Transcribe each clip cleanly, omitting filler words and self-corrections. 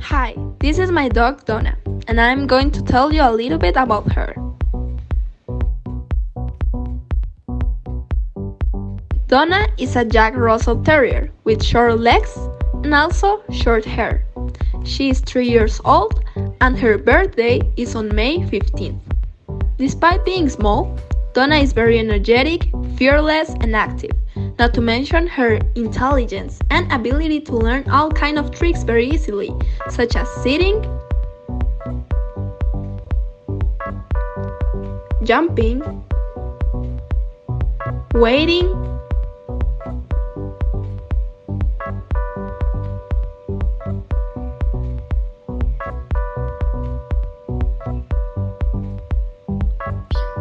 Hi, this is my dog Donna, and I'm going to tell you a little bit about her. Donna is a Jack Russell Terrier with short legs and also short hair. She is 3 years old and her birthday is on May 15th. Despite being small, Donna is very energetic, fearless, and active, not to mention her intelligence and ability to learn all kinds of tricks very easily, such as sitting, jumping, waiting,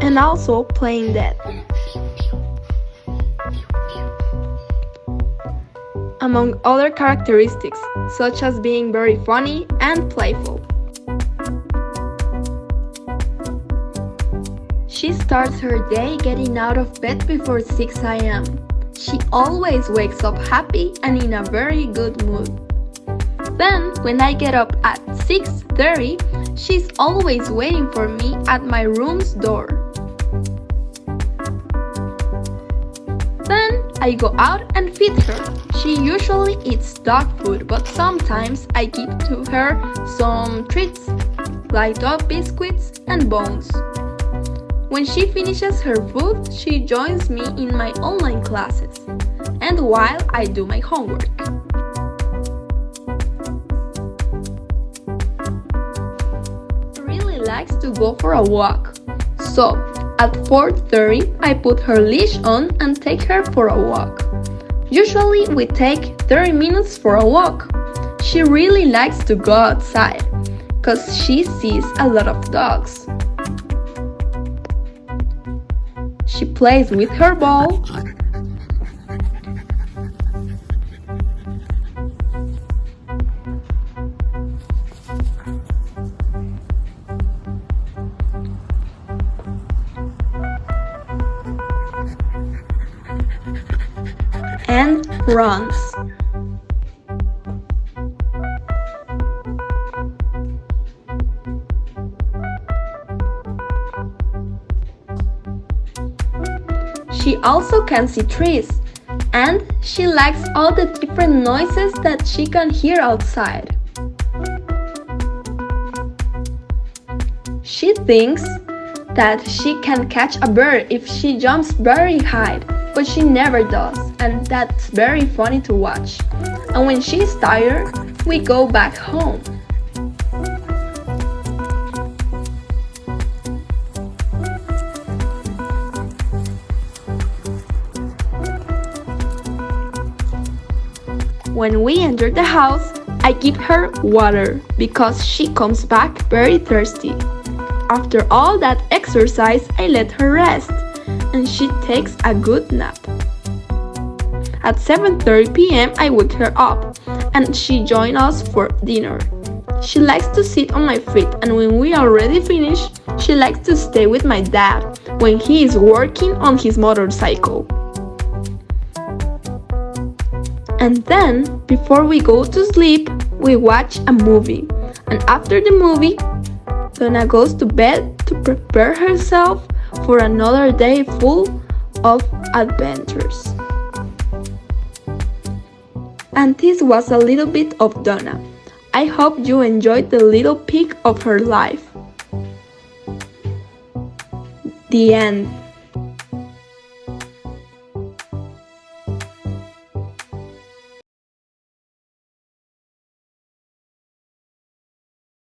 and also playing dead. Among other characteristics, such as being very funny and playful. She starts her day getting out of bed before 6 a.m. She always wakes up happy and in a very good mood. Then, when I get up at 6:30, she's always waiting for me at my room's door. Then I go out and feed her. She usually eats dog food, but sometimes I give to her some treats, like dog biscuits and bones. When she finishes her food, she joins me in my online classes, and while I do my homework. She really likes to go for a walk, so at 4:30, I put her leash on and take her for a walk. Usually, we take 30 minutes for a walk. She really likes to go outside, because she sees a lot of dogs. She plays with her ball, and runs. She also can see trees, and she likes all the different noises that she can hear outside. She thinks that she can catch a bird if she jumps very high, but she never does, and that's very funny to watch. And when she's tired, we go back home. When we enter the house, I give her water because she comes back very thirsty. After all that exercise, I let her rest, and she takes a good nap. At 7:30 p.m. I wake her up, and she joins us for dinner. She likes to sit on my feet, and when we are already finished, she likes to stay with my dad when he is working on his motorcycle. And then, before we go to sleep, we watch a movie, and after the movie, Donna goes to bed to prepare herself for another day full of adventures. And this was a little bit of Donna. I hope you enjoyed the little peek of her life. The end.